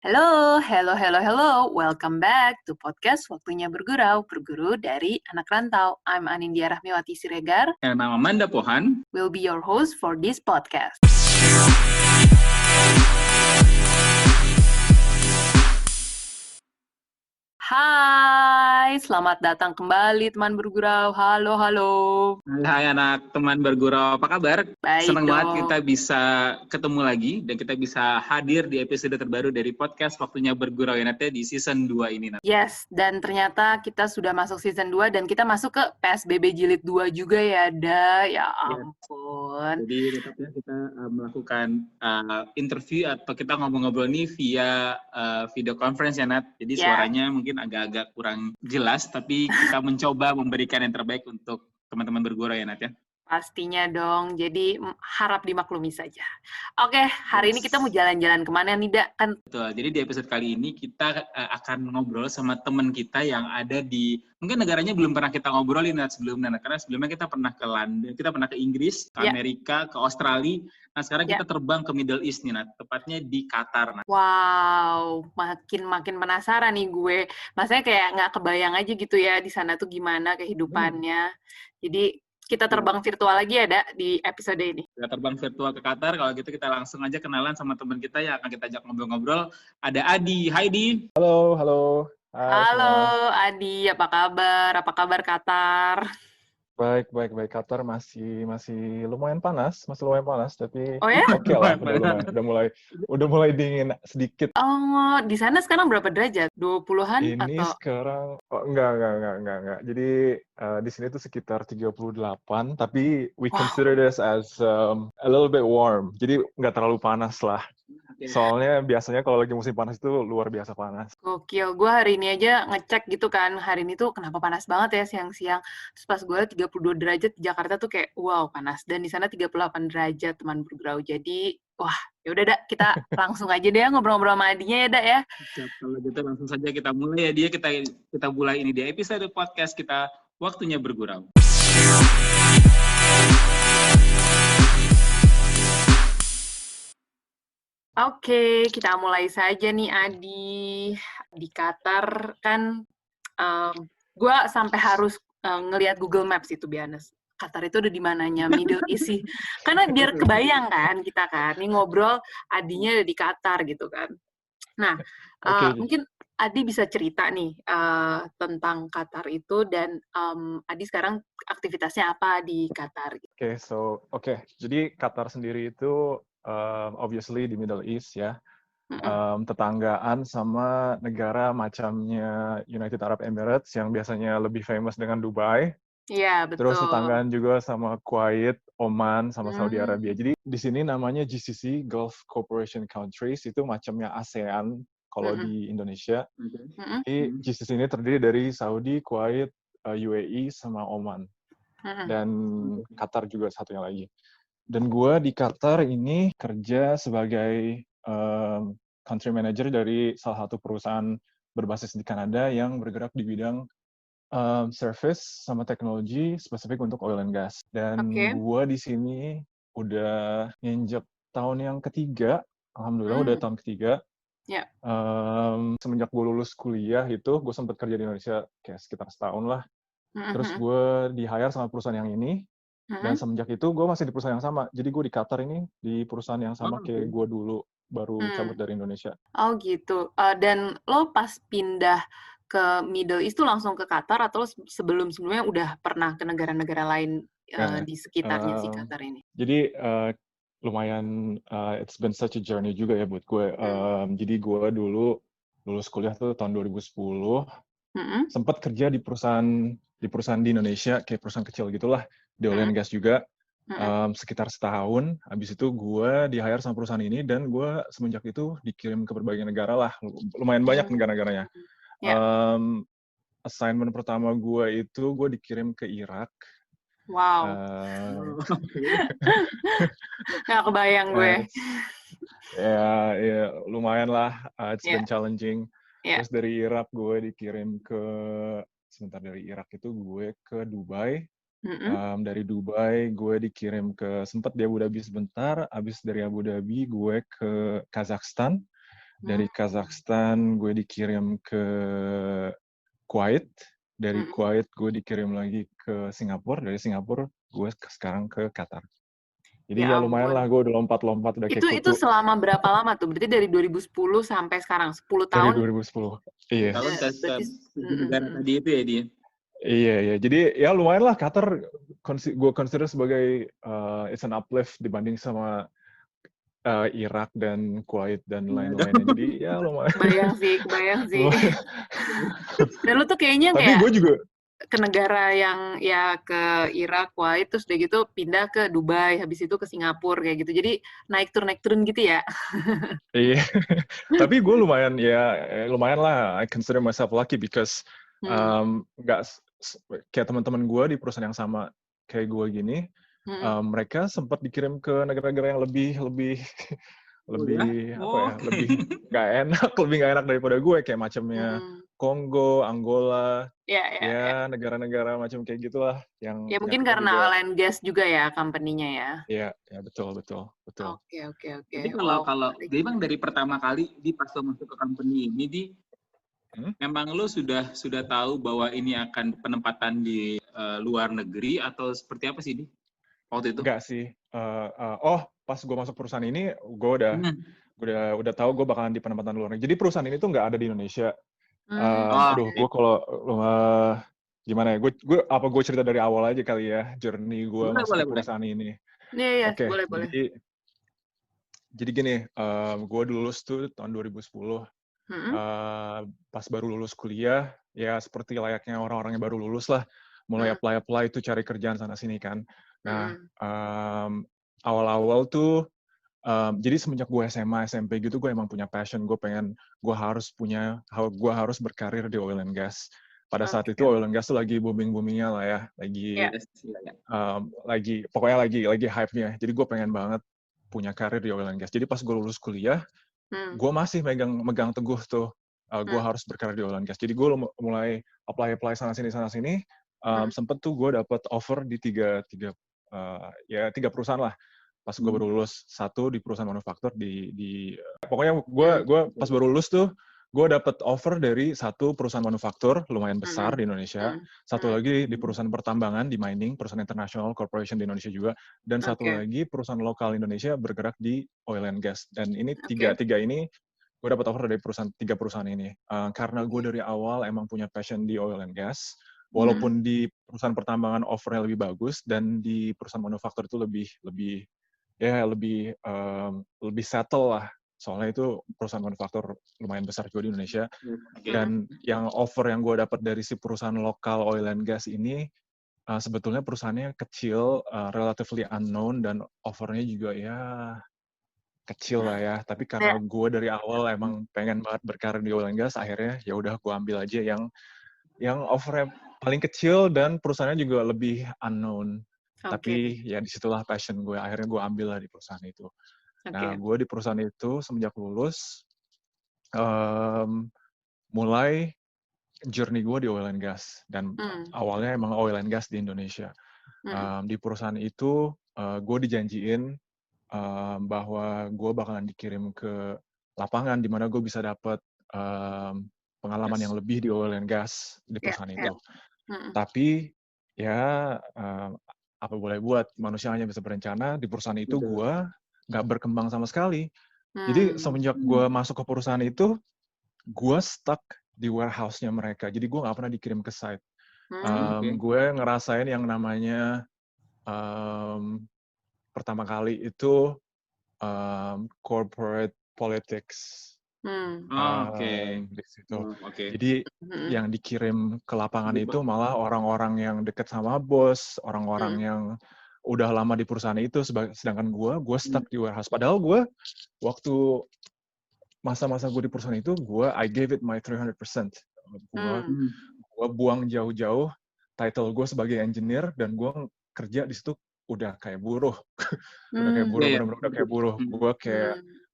Halo, hello, hello, hello. Welcome back to podcast Waktunya Bergurau, berguru dari anak rantau. I'm Anindya Rahmiwati Siregar. And I'm Amanda Pohan. Will be your host for this podcast. Hai, selamat datang kembali teman bergurau. Halo, halo. Hai anak teman bergurau, apa kabar? Baik Senang dong. banget kita bisa ketemu lagi dan kita bisa hadir di episode terbaru dari podcast Waktunya Bergurau ya Nat, di season 2 ini Nat. Yes, dan ternyata kita sudah masuk season 2 dan kita masuk ke PSBB Jilid 2 juga ya, Da. Ya ampun. Jadi tetapnya kita melakukan interview atau kita ngobrol-ngobrol nih via video conference ya Nat. Jadi suaranya mungkin agak-agak kurang jelas, tapi kita mencoba memberikan yang terbaik untuk teman-teman bergurau ya Nat ya. Pastinya dong, jadi harap dimaklumi saja. Oke, hari ini kita mau jalan-jalan kemana nih, Da? Betul, jadi di episode kali ini kita akan ngobrol sama teman kita yang ada di, mungkin negaranya belum pernah kita ngobrolin sebelumnya, karena sebelumnya kita pernah ke London, kita pernah ke Inggris, ke Amerika, ke Australia. Nah sekarang kita terbang ke Middle East nih, Nat, tepatnya di Qatar. Nat. Wow, makin penasaran nih gue. Maksudnya kayak nggak kebayang aja gitu ya di sana tuh gimana kehidupannya. Jadi kita terbang virtual lagi ya, Da, di episode ini. Kita terbang virtual ke Qatar, kalau gitu kita langsung aja kenalan sama teman kita yang akan kita ajak ngobrol-ngobrol. Ada Adi. Hai, Di. Halo. Hai, halo, semua. Adi. Apa kabar? Apa kabar Qatar? Baik. Qatar masih lumayan panas, tapi Oh ya? oke lah, udah mulai dingin sedikit. Oh, di sana sekarang berapa derajat? 20-an Ini atau? sekarang enggak. Jadi di sini tuh sekitar 38, tapi we consider this as a little bit warm. Jadi nggak terlalu panas lah. Soalnya biasanya kalau lagi musim panas itu luar biasa panas. Gokil, gue hari ini aja ngecek gitu kan, hari ini tuh kenapa panas banget ya siang-siang. Terus pas gue 32 derajat di Jakarta tuh kayak wow panas. Dan di sana 38 derajat teman bergurau. Jadi, wah yaudah Da, kita langsung aja deh ngobrol-ngobrol sama Adinya ya Da ya. Kalau gitu langsung saja kita mulai ya dia, kita mulai ini di episode podcast kita Waktunya Bergurau. Oke, kita mulai saja nih Adi. Di Qatar kan, gue sampai harus ngelihat Google Maps itu biasa. Qatar itu udah di mananya Middle East sih. Karena biar kebayang kan kita kan, ini ngobrol Adinya ada di Qatar gitu kan. Nah, mungkin Adi bisa cerita nih tentang Qatar itu dan Adi sekarang aktivitasnya apa di Qatar? Oke. Jadi Qatar sendiri itu obviously di Middle East ya. Tetanggaan sama negara macamnya United Arab Emirates yang biasanya lebih famous dengan Dubai. Iya, betul. Terus tetanggaan juga sama Kuwait, Oman, sama Saudi Arabia. Jadi di sini namanya GCC, Gulf Cooperation Countries, itu macamnya ASEAN kalau di Indonesia. Jadi GCC ini terdiri dari Saudi, Kuwait, UAE, sama Oman. Dan Qatar juga satunya lagi. Dan gue di Qatar ini kerja sebagai country manager dari salah satu perusahaan berbasis di Kanada yang bergerak di bidang service sama teknologi spesifik untuk oil and gas. Dan gue di sini udah nginjek tahun yang ketiga, alhamdulillah udah tahun ketiga. Semenjak gue lulus kuliah itu, gue sempat kerja di Indonesia kayak sekitar setahun lah. Terus gue di-hire sama perusahaan yang ini. Dan semenjak itu gue masih di perusahaan yang sama. Jadi gue di Qatar ini di perusahaan yang sama kayak gue dulu baru cabut dari Indonesia. Oh gitu. Dan lo pas pindah ke Middle East tuh langsung ke Qatar atau sebelum-sebelumnya udah pernah ke negara-negara lain di sekitarnya si Qatar ini? Jadi lumayan it's been such a journey juga ya buat gue. Jadi gue dulu lulus kuliah tuh tahun 2010. Sempat kerja di perusahaan di Indonesia, kayak perusahaan kecil gitulah, di oil and gas juga, sekitar setahun. Habis itu gue di-hire sama perusahaan ini, dan gue semenjak itu dikirim ke berbagai negara lah, lumayan banyak negara-negaranya. Assignment pertama gue itu, gue dikirim ke Irak. Wow. Nggak kebayang gue. Ya, lumayan lah, it's been challenging. Terus dari Irak gue dikirim dari Irak itu gue ke Dubai. Dari Dubai gue dikirim sempat di Abu Dhabi sebentar. Abis dari Abu Dhabi gue ke Kazakhstan. Dari Kazakhstan gue dikirim ke Kuwait. Dari Kuwait gue dikirim lagi ke Singapura. Dari Singapura gue sekarang ke Qatar. Jadi ya lumayan lah, gue udah lompat-lompat udah kayak Itu kutu. selama berapa lama tuh? Berarti dari 2010 sampai sekarang, 10 Dari tahun? 2010. Iya. Tahun ke negara tadi itu ya dia. Iya. Jadi ya lumayan lah, Qatar gue consider sebagai it's an uplift dibanding sama Irak dan Kuwait dan lain-lainnya. Jadi ya lumayan. Kebayang sih. Dan lu tuh kayaknya Tapi kayak gue juga ke negara yang ya ke Irak, Kuwait, terus udah gitu pindah ke Dubai, habis itu ke Singapura kayak gitu. Jadi naik turun gitu ya. iya. Tapi gue lumayan lah. I consider myself lucky because nggak kayak teman-teman gue di perusahaan yang sama kayak gue gini, mereka sempat dikirim ke negara-negara yang lebih lebih nggak enak daripada gue, kayak macamnya Kongo, Angola, ya negara-negara macam kayak gitulah yang ya mungkin kita karena juga, oil and gas juga ya company-nya ya. ya betul. Oke. Jadi Wow. kalau dia bang dari pertama kali pas lo masuk ke company ini memang lo sudah tahu bahwa ini akan penempatan di luar negeri atau seperti apa sih di waktu itu? Enggak sih. Pas gue masuk perusahaan ini, gue udah tahu gue bakalan di penempatan luar negeri. Jadi perusahaan ini tuh nggak ada di Indonesia. Gue kalau gimana ya? Gue cerita dari awal aja kali ya, journey gue masuk ke perusahaan ini. Iya, Oke. boleh. Jadi gini, gue lulus tuh tahun 2010. Pas baru lulus kuliah, ya seperti layaknya orang-orang yang baru lulus lah, mulai apply itu cari kerjaan sana sini kan. Nah, awal-awal tuh, jadi semenjak gue SMA, SMP gitu, gue emang punya passion. Gue harus berkarir di oil and gas. Pada saat itu oil and gas tuh lagi booming-boomingnya lah ya, pokoknya lagi hype-nya. Jadi gue pengen banget punya karir di oil and gas. Jadi pas gue lulus kuliah, gue masih megang teguh tuh, gue harus berkarir di oil and gas. Jadi gue mulai apply sana sini. Sempet tuh gue dapet offer di tiga perusahaan lah. Pas gue baru lulus, satu di perusahaan manufaktur pokoknya gue pas baru lulus tuh gue dapet offer dari satu perusahaan manufaktur lumayan besar di Indonesia, satu lagi di perusahaan pertambangan di mining, perusahaan international corporation di Indonesia juga, dan satu lagi perusahaan lokal Indonesia bergerak di oil and gas. Dan ini tiga ini gue dapat offer dari tiga perusahaan ini. Karena gue dari awal emang punya passion di oil and gas, walaupun di perusahaan pertambangan offernya lebih bagus, dan di perusahaan manufaktur itu lebih settle lah. Soalnya itu perusahaan manufaktur lumayan besar juga di Indonesia. Dan yang offer yang gue dapat dari si perusahaan lokal oil and gas ini, sebetulnya perusahaannya kecil, relatively unknown, dan offernya juga ya kecil lah ya. Tapi karena gue dari awal emang pengen banget berkarir di oil and gas, akhirnya ya udah gue ambil aja yang offernya paling kecil dan perusahaannya juga lebih unknown. Tapi ya disitulah passion gue. Akhirnya gue ambil lah di perusahaan itu. Nah, gue di perusahaan itu semenjak lulus, mulai journey gue di oil and gas. Dan awalnya emang oil and gas di Indonesia. Di perusahaan itu, gue dijanjiin bahwa gue bakalan dikirim ke lapangan di mana gue bisa dapat pengalaman yang lebih di oil and gas di perusahaan itu. Tapi ya apa boleh buat, manusia hanya bisa berencana. Di perusahaan itu gue nggak berkembang sama sekali. Jadi semenjak gue masuk ke perusahaan itu, gue stuck di warehouse-nya mereka. Jadi gue nggak pernah dikirim ke site. Gue ngerasain yang namanya pertama kali itu corporate politics. Di situ. Jadi yang dikirim ke lapangan itu malah orang-orang yang dekat sama bos, orang-orang yang udah lama di perusahaan itu, sedangkan gue stuck di warehouse. Padahal gue waktu masa-masa gue di perusahaan itu, I gave it my 300%. Gue buang jauh-jauh title gue sebagai engineer, dan gue kerja di situ udah kayak buruh. Bener-bener udah kayak buruh.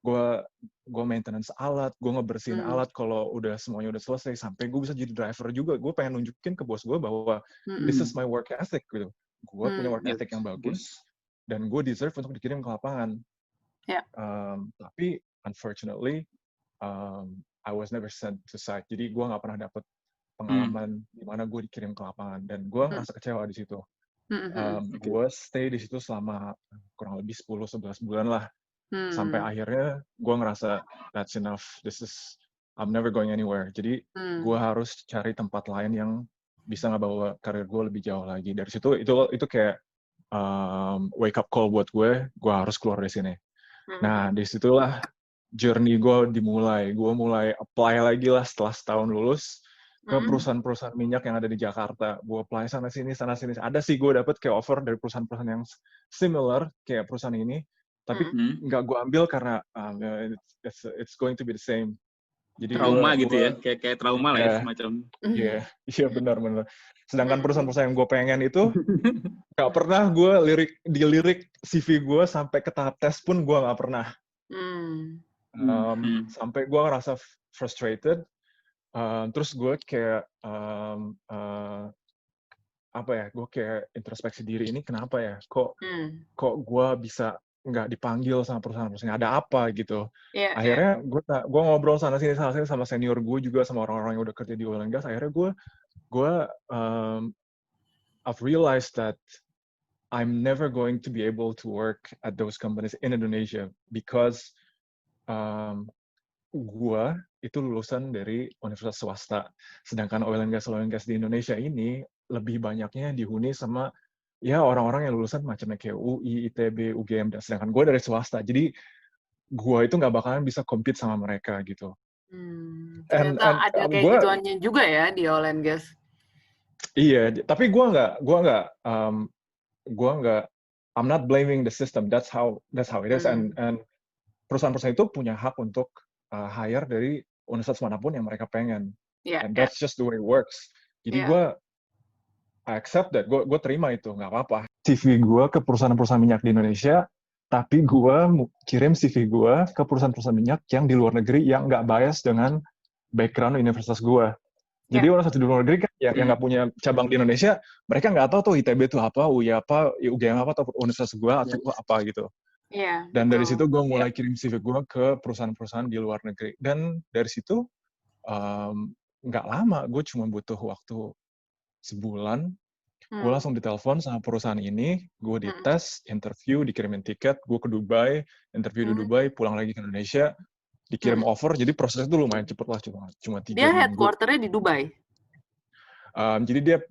Gue maintenance alat, gue ngebersihin alat kalau semuanya udah selesai, sampai gue bisa jadi driver juga. Gue pengen nunjukin ke bos gue bahwa this is my work ethic gitu. Gue punya work ethic yang bagus, dan gue deserve untuk dikirim ke lapangan. Tapi unfortunately, I was never sent to site. Jadi gue nggak pernah dapet pengalaman di mana gue dikirim ke lapangan, dan gue ngerasa kecewa di situ. Gue stay di situ selama kurang lebih 10-11 bulan lah, sampai akhirnya gue ngerasa that's enough. I'm never going anywhere. Jadi gue harus cari tempat lain yang bisa ngebawa karir gue lebih jauh lagi. Dari situ itu kayak wake up call buat gue harus keluar dari sini. Nah, disitulah journey gue dimulai. Gue mulai apply lagi lah setelah setahun lulus ke perusahaan-perusahaan minyak yang ada di Jakarta. Gue apply sana-sini. Ada sih gue dapet kayak offer dari perusahaan-perusahaan yang similar kayak perusahaan ini, tapi nggak gue ambil karena it's going to be the same. Jadi trauma gitu ya, kayak trauma lah ya semacam. Iya benar. Sedangkan perusahaan-perusahaan yang gue pengen itu nggak pernah gue dilirik CV gue sampai ke tahap tes pun gue nggak pernah. Sampai gue ngerasa frustrated. Terus gue kayak gue kayak introspeksi diri, ini kenapa ya? Kok gue bisa nggak dipanggil sama perusahaan-perusahaan, ada apa gitu. Akhirnya gue ngobrol sana-sini sama senior gue juga, sama orang-orang yang udah kerja di oil and gas. Akhirnya gue I've realized that I'm never going to be able to work at those companies in Indonesia because gue itu lulusan dari universitas swasta, sedangkan oil and gas di Indonesia ini lebih banyaknya dihuni sama ya orang-orang yang lulusan macamnya kayak UI, ITB, UGM, dan sedangkan gue dari swasta, jadi gue itu nggak bakalan bisa compete sama mereka gitu. Ternyata ada kayak gituannya juga ya di oil and gas. Iya, tapi gue nggak I'm not blaming the system. That's how it is. And perusahaan-perusahaan itu punya hak untuk hire dari universitas manapun yang mereka pengen. And that's just the way it works. Jadi gue I accept that. Gue terima itu, nggak apa-apa. CV gue ke perusahaan-perusahaan minyak di Indonesia, tapi gue kirim CV gue ke perusahaan-perusahaan minyak yang di luar negeri yang nggak bias dengan background universitas gue. Jadi orang satu di luar negeri kan yang nggak punya cabang di Indonesia, mereka nggak tahu tuh ITB itu apa, UI apa, UGM apa, atau universitas gue atau apa gitu. Dan dari situ gue mulai kirim CV gue ke perusahaan-perusahaan di luar negeri. Dan dari situ nggak lama, gue cuma butuh waktu sebulan, gue langsung ditelepon sama perusahaan ini, gue dites, interview, dikirimin tiket, gue ke Dubai, interview di Dubai, pulang lagi ke Indonesia, dikirim offer, jadi prosesnya itu lumayan cepet lah, cuma 3 minggu. Dia headquarter-nya di Dubai? Jadi dia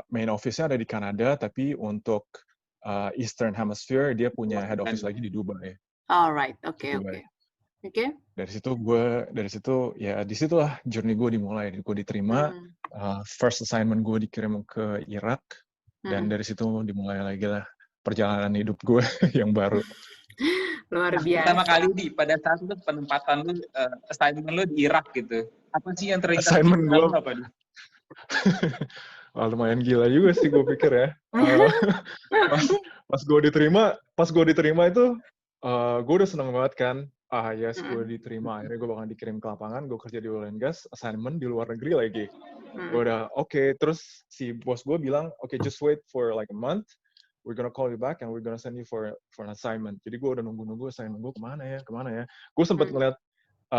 main office-nya ada di Kanada, tapi untuk Eastern Hemisphere dia punya head office lagi di Dubai. Alright, oke. Dari situ ya disitulah journey gue dimulai. Gue diterima, first assignment gue dikirim ke Irak, dan dari situ dimulai lagi lah perjalanan hidup gue yang baru. Luar biasa. Pertama kali pada saat itu penempatan lu, assignment lu di Irak gitu. Apa sih yang terlintas? Assignment gue apa nih? Lumayan gila juga sih gue pikir ya. Pas gue diterima itu, gue udah seneng banget kan. Gue diterima. Akhirnya gue bakal dikirim ke lapangan. Gue kerja di oil and gas, assignment di luar negeri lagi. Gue udah oke. Terus si bos gue bilang, just wait for like a month. We're gonna call you back and we're gonna send you for an assignment. Jadi gue udah nunggu assignment gue kemana ya. Gue sempet ngeliat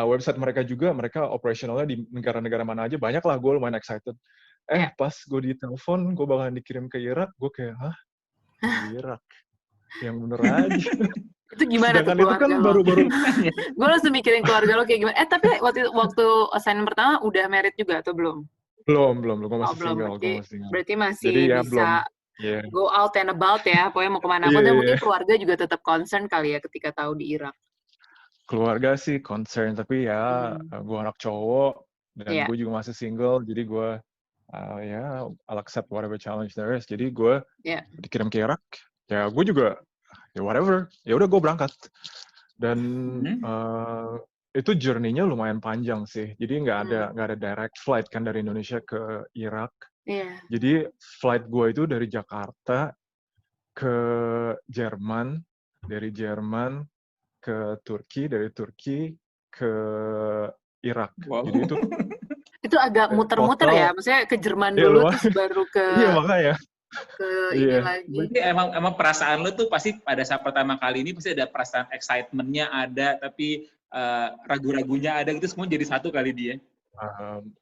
website mereka juga, mereka operasionalnya di negara-negara mana aja, banyak lah. Gue lumayan excited. Pas gue ditelepon, gue bakalan dikirim ke Irak, gue kayak, Irak? Yang bener aja. Itu gimana tuh keluarga itu kan baru-baru. Gue langsung mikirin keluarga lo kayak gimana. Tapi waktu assignment pertama udah married juga atau belum? Belum. Gue masih single. Berarti masih jadi, bisa go out and about ya, pokoknya mau kemana pun. Dan mungkin keluarga juga tetap concern kali ya ketika tahu di Irak. Keluarga sih concern, tapi ya gue anak cowok, dan gue juga masih single, jadi gue I'll accept whatever challenge there is. Jadi gue dikirim ke Irak, ya gue juga whatever, ya udah gue berangkat. Dan itu journey-nya lumayan panjang sih. Jadi nggak ada direct flight kan dari Indonesia ke Irak. Jadi flight gue itu dari Jakarta ke Jerman, dari Jerman ke Turki, dari Turki ke Irak. Jadi itu agak muter-muter ya, maksudnya ke Jerman dulu terus baru ke makanya ke ini lagi. Berarti emang perasaan lu tuh pasti pada saat pertama kali ini pasti ada perasaan excitement-nya ada, tapi ragu-ragunya ada gitu semua jadi satu kali dia.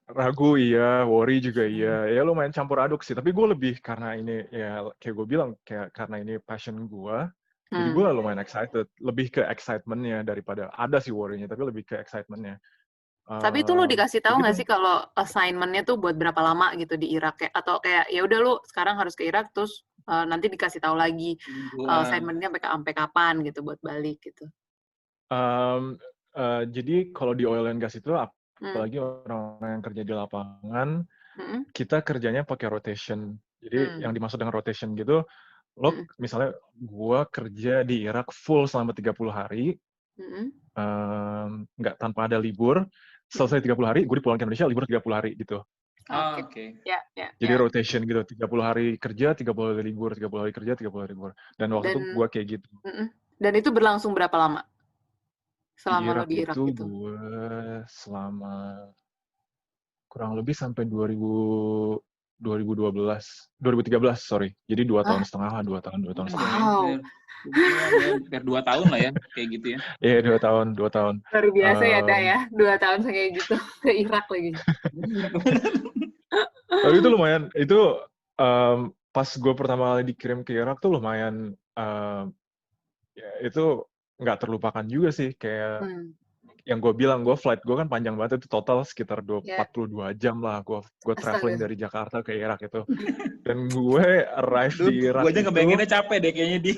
Ragu iya, worry juga iya. Ya lumayan campur aduk sih. Tapi gue lebih karena ini ya kayak gue bilang kayak karena ini passion gue. Jadi gue lumayan excited. Lebih ke excitementnya daripada ada sih worry-nya, tapi lebih ke excitementnya. Tapi itu lu dikasih tahu Kayak nggak gitu. sih kalau assignment-nya tuh buat berapa lama gitu di Irak kayak atau kayak ya udah lu sekarang harus ke Irak terus nanti dikasih tahu lagi assignment-nya sampai kapan gitu buat balik gitu. Jadi kalau di oil and gas itu apalagi orang-orang yang kerja di lapangan, kita kerjanya pakai rotation. Jadi yang dimaksud dengan rotation gitu, lo misalnya gua kerja di Irak full selama 30 hari, nggak tanpa ada libur. Selesai 30 hari, gue dipulang ke Indonesia, libur 30 hari gitu. Oke. Jadi rotation gitu, 30 hari kerja, 30 hari libur, 30 hari kerja, 30 hari libur. Dan waktu itu gue kayak gitu. Dan itu berlangsung berapa lama? Selama lo di Irak itu gitu? Gue selama kurang lebih sampai 2013, sorry. Jadi 2 tahun setengah, 2 tahun setengah. Wow. Hampir 2 tahun lah ya, kayak gitu ya. Iya, 2 tahun. Luar biasa ya, Da ya. 2 tahun kayak gitu ke Irak lagi. Tapi itu lumayan, itu pas gue pertama kali dikirim ke Irak tuh lumayan, ya, itu nggak terlupakan juga sih. Kayak yang gue bilang, flight gue kan panjang banget, itu total sekitar 42 jam lah gue traveling dari Jakarta ke Irak itu. Dan gue arrive di Irak gue aja ngebayanginnya capek deh kayaknya di.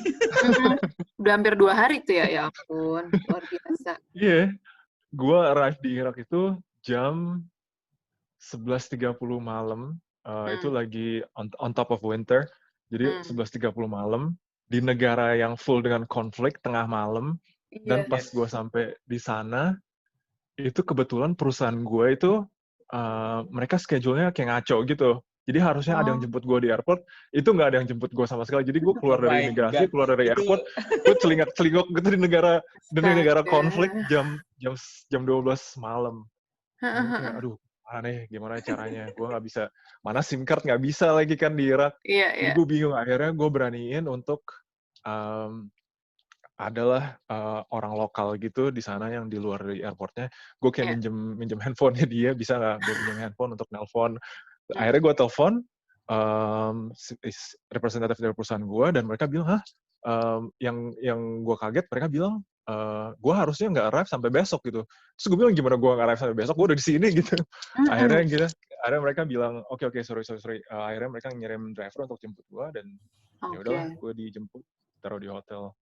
Udah hampir 2 hari tuh ya ampun, luar biasa. Iya, gue arrive di Irak itu jam 11.30 malam, itu lagi on top of winter, jadi 11.30 malam, di negara yang full dengan konflik, tengah malam, dan pas gue sampai di sana, itu kebetulan perusahaan gue itu, mereka schedule-nya kayak ngaco gitu. Jadi harusnya ada yang jemput gue di airport, itu nggak ada yang jemput gue sama sekali. Jadi gue keluar dari imigrasi, keluar dari airport, gue celingak-celingok gitu di negara konflik jam 12 malam. Kayak, aduh, aneh, gimana caranya? Gue nggak bisa, mana SIM card nggak bisa lagi kan di Irak. Jadi gue bingung, akhirnya gue beraniin untuk adalah orang lokal gitu di sana yang di luar dari airportnya. Gue kayak minjem handphonenya dia, bisa nggak gue pinjam handphone untuk nelpon. Akhirnya gue telepon representatif dari perusahaan gue, dan mereka bilang, yang gue kaget, mereka bilang, gue harusnya nggak arrive sampai besok gitu. Terus gue bilang, gimana gue nggak arrive sampai besok? Gue udah di sini gitu. Akhirnya mereka bilang, oke, sorry. Akhirnya mereka ngirim driver untuk jemput gue, dan ya udahlah, gue dijemput, taruh di hotel.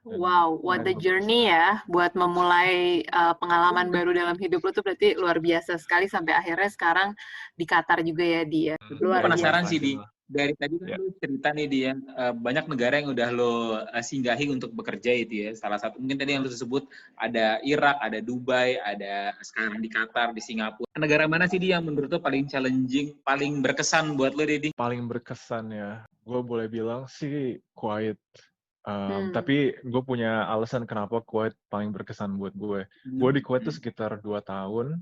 Wow, what the journey ya, buat memulai pengalaman baru dalam hidup lo tuh berarti luar biasa sekali sampai akhirnya sekarang di Qatar juga ya dia. Luar penasaran sih dari tadi kan lu cerita nih dia banyak negara yang udah lo singgahi untuk bekerja itu ya. Salah satu mungkin tadi yang lu sebut ada Irak, ada Dubai, ada sekarang di Qatar, di Singapura. Negara mana sih dia yang menurut lo paling challenging, paling berkesan buat lo, Dedi? Paling berkesan ya, gue boleh bilang sih Kuwait. Tapi gue punya alasan kenapa Kuwait paling berkesan buat gue. Gue di Kuwait tuh sekitar 2 tahun.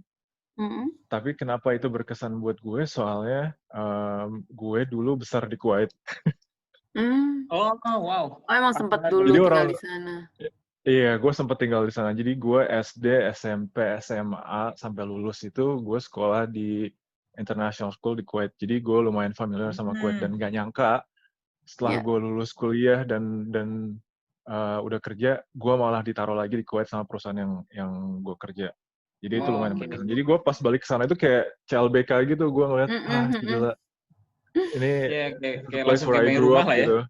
Tapi kenapa itu berkesan buat gue? Soalnya gue dulu besar di Kuwait. Oh, wow. Oh, emang sempat dulu tinggal di sana. Iya, gue sempat tinggal di sana. Jadi gue SD, SMP, SMA sampai lulus itu gue sekolah di International School di Kuwait. Jadi gue lumayan familiar sama Kuwait, dan gak nyangka setelah gue lulus kuliah dan udah kerja, gue malah ditaruh lagi di Kuwait sama perusahaan yang gue kerja. Jadi itu lumayan berkesan. Jadi gue pas balik ke sana itu kayak CLBK gitu, gue ngeliat, gila, ini kayak place where I grew up gitu.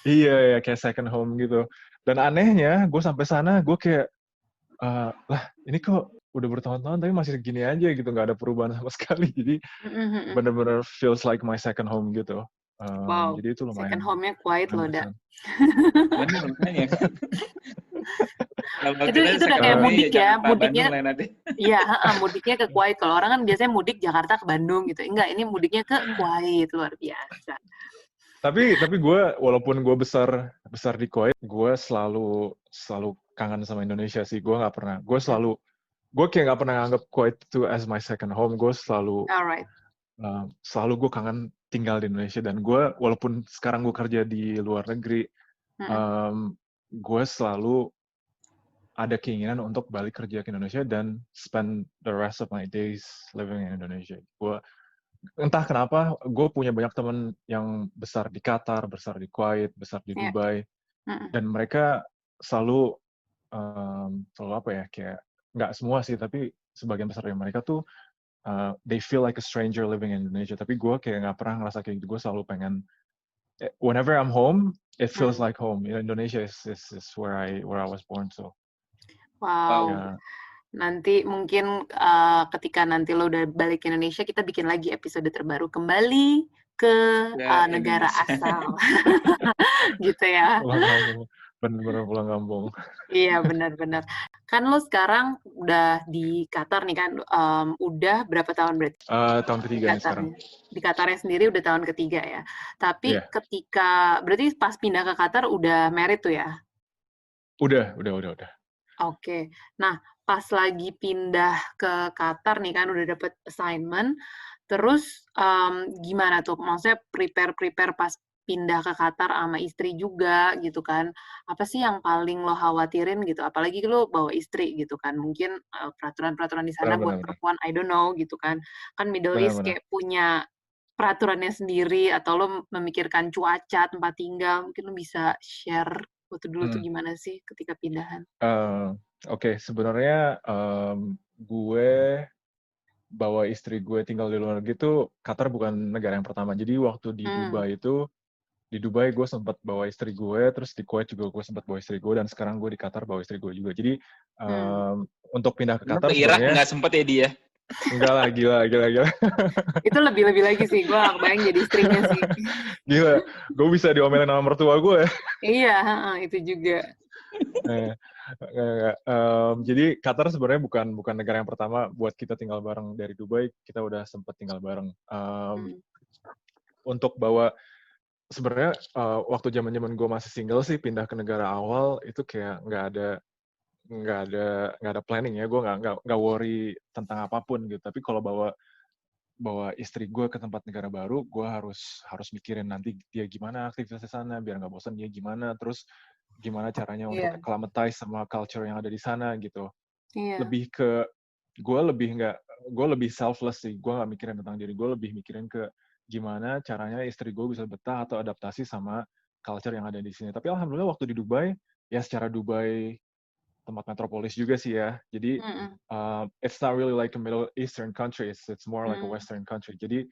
Iya, kayak second home gitu. Dan anehnya, gue sampai sana, gue kayak, lah ini kok udah bertahun-tahun tapi masih gini aja gitu, nggak ada perubahan sama sekali. Jadi bener-bener feels like my second home gitu. Wow, jadi itu lumayan. Second home-nya Kuwait loh, Da. Bener, makanya. itu udah kayak mudik ya, mudiknya. Iya, mudiknya ke Kuwait. Kalau orang kan biasanya mudik Jakarta ke Bandung gitu. Enggak, ini mudiknya ke Kuwait, luar biasa. Tapi gue, walaupun gue besar di Kuwait, gue selalu kangen sama Indonesia sih. Gue kayak nggak pernah nganggap Kuwait itu as my second home. Gue selalu gue kangen tinggal di Indonesia. Dan gue, walaupun sekarang gue kerja di luar negeri, gue selalu ada keinginan untuk balik kerja ke Indonesia dan spend the rest of my days living in Indonesia. Gue entah kenapa gue punya banyak teman yang besar di Qatar, besar di Kuwait, besar di Ya. Dubai, dan mereka selalu selalu apa ya, kayak nggak semua sih, tapi sebagian besar dari mereka tuh they feel like a stranger living in Indonesia. Tapi gue kayak nggak pernah ngerasa kayak gitu. Gue selalu pengen whenever I'm home, it feels like home. Indonesia is where I was born. So Wow. yeah. Nanti mungkin ketika nanti lo udah balik ke Indonesia, kita bikin lagi episode terbaru kembali ke negara asal. Gitu ya. Pulang kampung. Bener-bener pulang kampung. Iya, benar-benar. Kan lo sekarang udah di Qatar nih kan, udah berapa tahun berarti? Tahun ketiga nih sekarang. Di Qatarnya sendiri udah tahun ketiga ya. Tapi ketika, berarti pas pindah ke Qatar udah married tuh ya? Udah. Oke. Nah, pas lagi pindah ke Qatar nih kan udah dapet assignment, terus gimana tuh? Maksudnya prepare pas pindah ke Qatar sama istri juga gitu kan. Apa sih yang paling lo khawatirin gitu? Apalagi lo bawa istri gitu kan. Mungkin peraturan-peraturan di sana buat perempuan, I don't know gitu kan. Kan Middle East kayak punya peraturannya sendiri, atau lo memikirkan cuaca, tempat tinggal. Mungkin lo bisa share waktu dulu tuh gimana sih ketika pindahan? Oke, sebenarnya gue bawa istri gue tinggal di luar negeri tuh Qatar bukan negara yang pertama. Jadi waktu di Dubai gue sempat bawa istri gue, terus di Kuwait juga gue sempat bawa istri gue, dan sekarang gue di Qatar bawa istri gue juga. Jadi untuk pindah ke Qatar Irak sebenarnya nggak sempat ya dia? Enggak lah, gila. Itu lebih lagi sih, gue gak kebayang jadi istrinya sih. Gila, gue bisa diomelin sama mertua gue. Iya, itu juga. Jadi Qatar sebenarnya bukan negara yang pertama buat kita tinggal bareng. Dari Dubai kita udah sempat tinggal bareng. Untuk bawa sebenarnya waktu zaman gue masih single sih, pindah ke negara awal itu kayak nggak ada planning ya. Gue nggak worry tentang apapun gitu. Tapi kalau bawa istri gue ke tempat negara baru, gue harus mikirin nanti dia gimana aktivitas di sana biar nggak bosan, dia gimana, terus gimana caranya untuk acclimatize sama culture yang ada di sana gitu. Lebih ke gue lebih selfless sih. Gue nggak mikirin tentang diri gue, lebih mikirin ke gimana caranya istri gue bisa betah atau adaptasi sama culture yang ada di sini. Tapi alhamdulillah waktu di Dubai, ya secara Dubai tempat metropolis juga sih ya. Jadi it's not really like a Middle Eastern country, it's more like a Western country. Jadi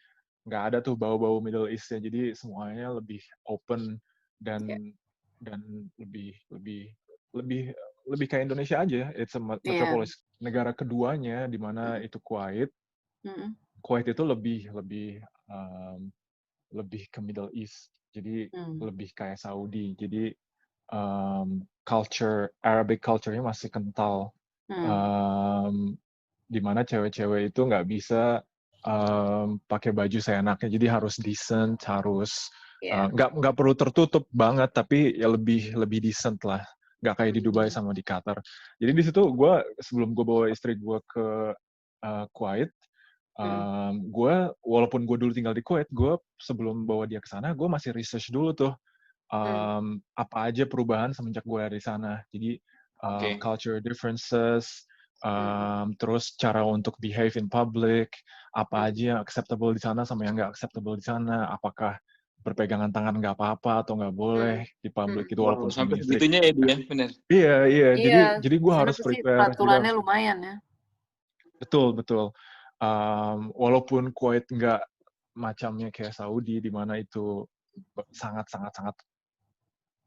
nggak ada tuh bau-bau Middle East ya. Jadi semuanya lebih open dan lebih kayak Indonesia aja. It's a metropolis. Negara keduanya di mana itu Kuwait. Kuwait itu lebih ke Middle East. Jadi lebih kayak Saudi. Jadi Arabic culture-nya masih kental. Di mana cewek-cewek itu nggak bisa pakai baju seenaknya. Jadi harus decent, harus nggak perlu tertutup banget, tapi ya lebih decent lah. Nggak kayak di Dubai sama di Qatar. Jadi di situ sebelum gue bawa istri gue ke Kuwait, gue walaupun gue dulu tinggal di Kuwait, gue sebelum bawa dia ke sana, gue masih research dulu tuh apa aja perubahan semenjak gue dari sana. Jadi culture differences, terus cara untuk behave in public, apa aja yang acceptable di sana sama yang nggak acceptable di sana, apakah berpegangan tangan nggak apa-apa atau nggak boleh di public itu walaupun sampai segitunya ya dia, benar. Iya. Jadi gue harus prepare. Peraturannya lumayan ya. Betul. Walaupun Kuwait nggak macamnya kayak Saudi di mana itu sangat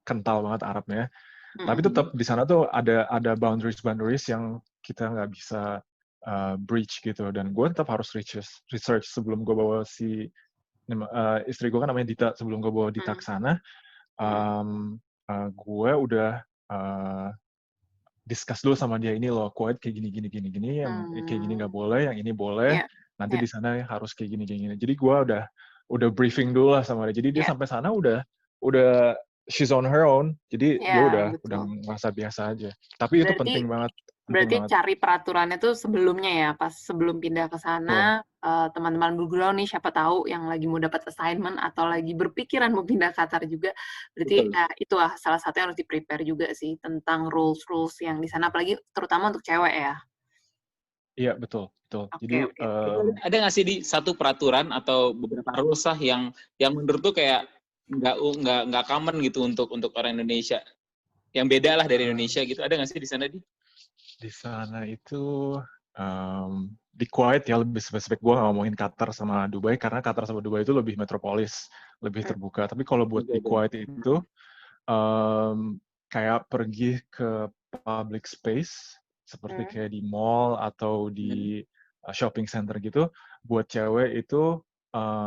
kental banget Arabnya, tapi tetap di sana tuh ada boundaries yang kita nggak bisa breach gitu. Dan gue tetap harus research sebelum gue bawa istri gue kan namanya Dita. Sebelum gue bawa Dita ke sana, gue udah discuss dulu sama dia, ini loh Kuwait kayak gini, yang kayak gini nggak boleh, yang ini boleh, nanti di sana harus kayak gini. Jadi gue udah briefing dulu lah sama dia. Jadi dia sampai sana udah she's on her own, jadi dia udah betul. merasa biasa aja. Tapi itu penting banget. Berarti cari peraturannya tuh sebelumnya ya, pas sebelum pindah ke sana, teman-teman background nih siapa tahu yang lagi mau dapat assignment atau lagi berpikiran mau pindah Qatar juga. Berarti itu salah satu yang harus di-prepare juga sih tentang rules yang di sana, apalagi terutama untuk cewek ya. Iya, betul. Jadi ada nggak sih di satu peraturan atau beberapa rules lah yang menurut tuh kayak nggak common gitu untuk orang Indonesia, yang beda lah dari Indonesia gitu, ada nggak sih di sana di? Di sana itu di Kuwait ya, lebih spesifik. Gue nggak ngomongin Qatar sama Dubai karena Qatar sama Dubai itu lebih metropolis, lebih terbuka. Tapi kalau buat di Kuwait itu kayak pergi ke public space seperti kayak di mall atau di shopping center gitu, buat cewek itu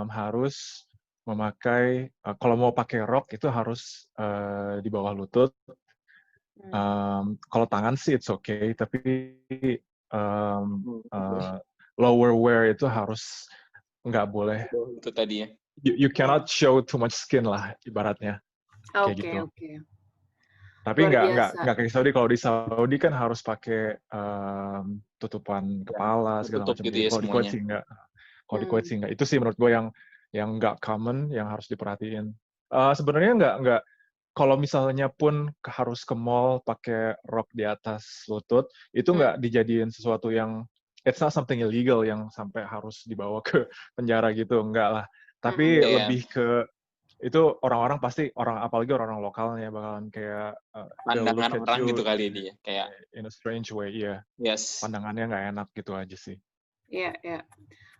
harus memakai, kalau mau pakai rok itu harus di bawah lutut. Kalau tangan sih it's okay, tapi lower wear itu harus nggak boleh. Itu tadi ya. You cannot show too much skin lah ibaratnya. Kayak gitu. Tapi nggak kayak Saudi. Kalau di Saudi kan harus pakai tutupan kepala segala macam. Gitu ya, kalau di Kuwait sih nggak. Kalau di Kuwait sih nggak. Itu sih menurut gue yang nggak common, yang harus diperhatiin. Sebenarnya nggak. Kalau misalnya pun harus ke mall pakai rok di atas lutut, itu nggak dijadiin sesuatu yang it's not something illegal yang sampai harus dibawa ke penjara gitu, enggak lah. Tapi lebih ke itu orang-orang pasti apalagi orang lokalnya bakalan kayak pandangan orang gitu kali dia, kayak in a strange way, iya. Yes. Pandangannya nggak enak gitu aja sih. Iya.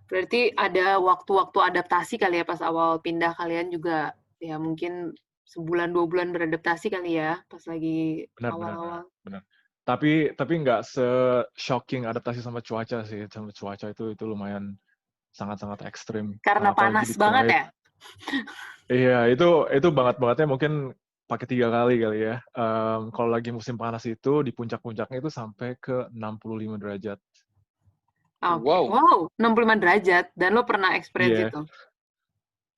Berarti ada waktu-waktu adaptasi kali ya pas awal pindah, kalian juga ya mungkin sebulan 2 bulan beradaptasi kali ya pas lagi awal-awal. Benar. Tapi nggak se-shocking adaptasi sama cuaca sih. Sama cuaca itu lumayan sangat-sangat ekstrim. Karena panas banget ya? Iya, itu banget-bangetnya mungkin pakai 3 kali ya. Kalau lagi musim panas itu di puncak-puncaknya itu sampai ke 65 derajat. Wow, 65 derajat. Dan lo pernah experience itu?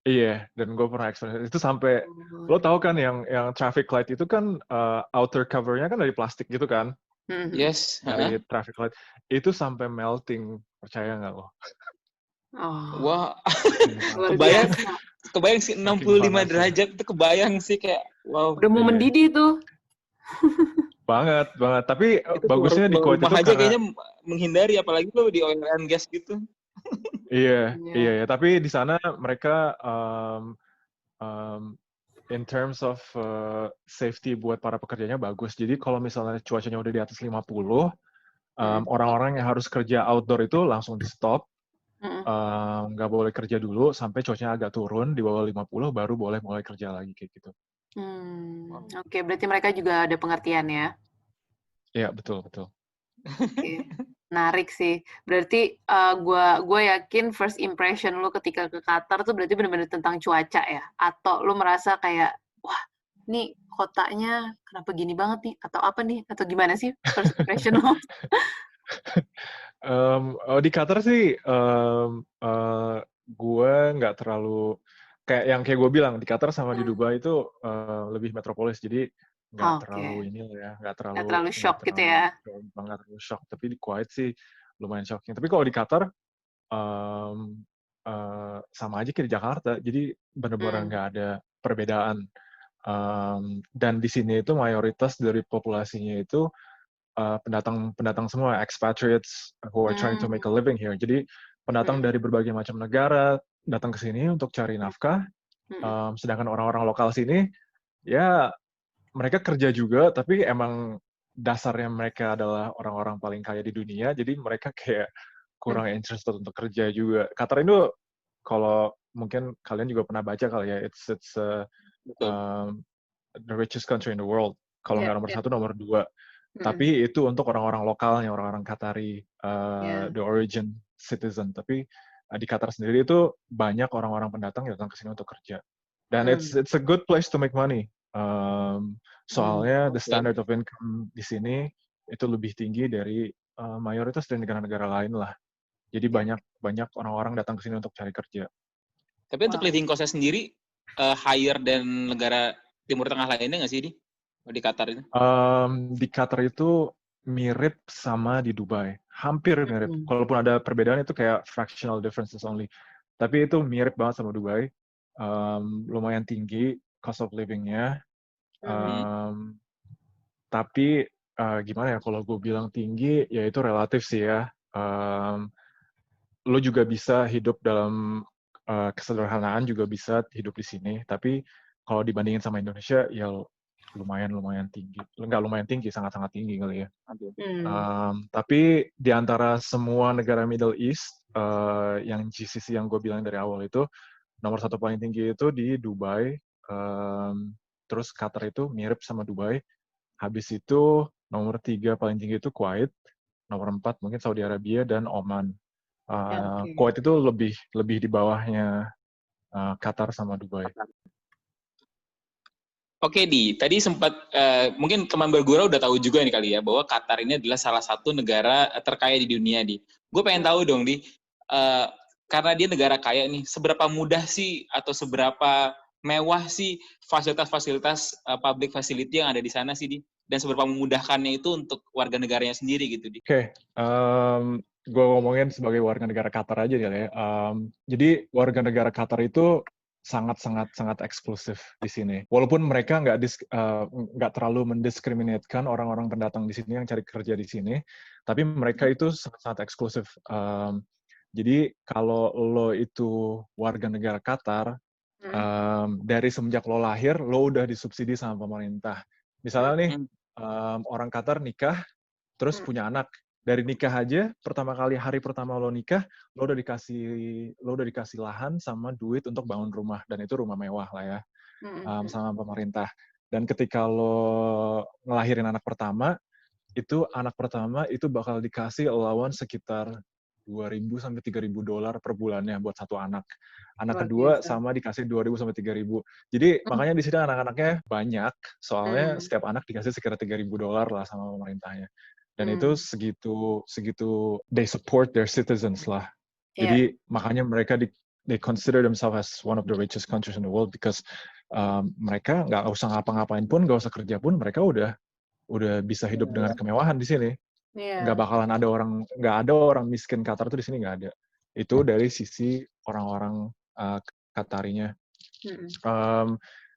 Iya, dan gue pernah experience itu sampai, lo tahu kan yang traffic light itu kan outer cover-nya kan dari plastik gitu kan? Yes. Dari traffic light. Itu sampai melting, percaya nggak lo? Wah, kebayang sih 65 derajat itu, kebayang sih kayak wow. Udah mau mendidih tuh. Banget. Tapi bagusnya di Kuwait itu aja kayaknya menghindari, apalagi lo di oil and gas gitu. Iya. Tapi di sana mereka in terms of safety buat para pekerjanya bagus. Jadi kalau misalnya cuacanya udah di atas 50, orang-orang yang harus kerja outdoor itu langsung di stop. Nggak boleh kerja dulu sampai cuacanya agak turun di bawah 50 baru boleh mulai kerja lagi kayak gitu. Oke, berarti mereka juga ada pengertian ya? Iya, betul. Oke. Menarik sih. Berarti gue yakin first impression lo ketika ke Qatar tuh berarti benar-benar tentang cuaca ya? Atau lo merasa kayak, wah, nih kotanya kenapa gini banget nih? Atau apa nih? Atau gimana sih first impression lo? Di Qatar sih gue nggak terlalu kayak gue bilang, di Qatar sama di Dubai itu lebih metropolis, jadi nggak terlalu nggak terlalu shock gitu ya? Nggak terlalu shock. Tapi di Kuwait sih lumayan shocking. Tapi kalau di Qatar sama aja kayak di Jakarta, jadi benar-benar nggak ada perbedaan. Dan di sini itu mayoritas dari populasinya itu pendatang semua, expatriates who are trying to make a living here. Jadi pendatang dari berbagai macam negara datang ke sini untuk cari nafkah. Sedangkan orang-orang lokal sini ya mereka kerja juga, tapi emang dasarnya mereka adalah orang-orang paling kaya di dunia, jadi mereka kayak kurang interested untuk kerja juga. Qatar itu, kalau mungkin kalian juga pernah baca kali ya, it's the richest country in the world. Kalau nggak nomor 1, nomor 2. Tapi itu untuk orang-orang lokalnya, orang-orang Qatari, the origin citizen. Tapi di Qatar sendiri itu banyak orang-orang pendatang yang datang ke sini untuk kerja. Dan it's a good place to make money. Soalnya the standard of income di sini itu lebih tinggi dari mayoritas dari negara-negara lain lah. Jadi banyak orang-orang datang ke sini untuk cari kerja. Tapi untuk living cost-nya sendiri higher dan negara Timur Tengah lainnya nggak sih di Qatar itu? Di Qatar itu mirip sama di Dubai, hampir mirip. Kalaupun ada perbedaan itu kayak fractional differences only. Tapi itu mirip banget sama Dubai. Lumayan tinggi cost of living-nya. Tapi gimana ya, kalau gue bilang tinggi, ya itu relatif sih ya. Lo juga bisa hidup dalam kesederhanaan, juga bisa hidup di sini. Tapi kalau dibandingin sama Indonesia, ya lumayan tinggi. Nggak lumayan tinggi, sangat-sangat tinggi kali ya. Tapi di antara semua negara Middle East, yang GCC yang gue bilang dari awal itu, nomor 1 paling tinggi itu di Dubai. Terus Qatar itu mirip sama Dubai. Habis itu nomor 3 paling tinggi itu Kuwait, nomor 4 mungkin Saudi Arabia dan Oman. Kuwait itu lebih di bawahnya Qatar sama Dubai. Oke, tadi sempat mungkin teman bergurau udah tahu juga nih kali ya bahwa Qatar ini adalah salah satu negara terkaya di dunia, Gue pengen tahu dong, karena dia negara kaya nih, seberapa mudah sih atau seberapa mewah sih fasilitas-fasilitas public facility yang ada di sana sih, dan seberapa memudahkannya itu untuk warga negaranya sendiri gitu, Oke, gue ngomongin sebagai warga negara Qatar aja ya. Jadi warga negara Qatar itu sangat eksklusif di sini. Walaupun mereka nggak terlalu mendiskriminatkan orang-orang pendatang di sini yang cari kerja di sini, tapi mereka itu sangat eksklusif. Jadi kalau lo itu warga negara Qatar, dari semenjak lo lahir, lo udah disubsidi sama pemerintah. Misalnya nih, orang Qatar nikah, terus punya anak. Dari nikah aja, hari pertama lo nikah, lo udah dikasih lahan sama duit untuk bangun rumah, dan itu rumah mewah lah ya, sama pemerintah. Dan ketika lo ngelahirin anak pertama itu bakal dikasih allowance sekitar $2.000 sampai $3.000 per bulannya buat satu anak. Anak kedua sama dikasih $2.000 sampai $3.000. Jadi makanya di sini anak-anaknya banyak, soalnya setiap anak dikasih sekitar $3.000 lah sama pemerintahnya. Dan itu segitu they support their citizens lah. Jadi makanya mereka they consider themselves as one of the richest countries in the world because mereka nggak usah ngapa-ngapain pun, nggak usah kerja pun, mereka udah bisa hidup dengan kemewahan di sini. Nggak ada orang miskin Qatar tuh di sini, nggak ada. Itu dari sisi orang-orang Qatarinya.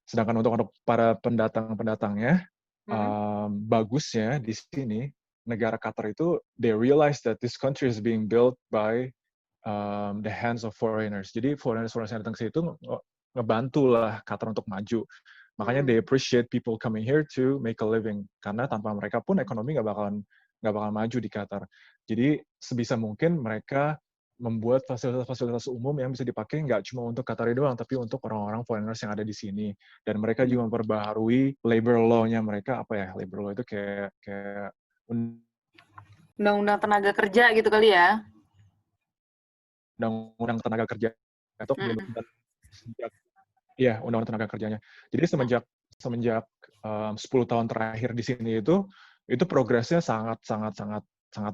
Sedangkan untuk para pendatangnya, bagusnya di sini negara Qatar itu they realize that this country is being built by the hands of foreigners. Jadi foreigners yang datang ke situ ngebantu lah Qatar untuk maju. Makanya they appreciate people coming here to make a living. Karena tanpa mereka pun ekonomi nggak bakalan maju di Qatar. Jadi sebisa mungkin mereka membuat fasilitas-fasilitas umum yang bisa dipakai nggak cuma untuk Qatari doang, tapi untuk orang-orang foreigners yang ada di sini. Dan mereka juga memperbaharui labor law-nya mereka. Apa ya labor law itu kayak undang-undang tenaga kerja gitu kali ya? Undang-undang tenaga kerja atau undang-undang tenaga kerjanya. Jadi semenjak 10 tahun terakhir di sini itu progresnya sangat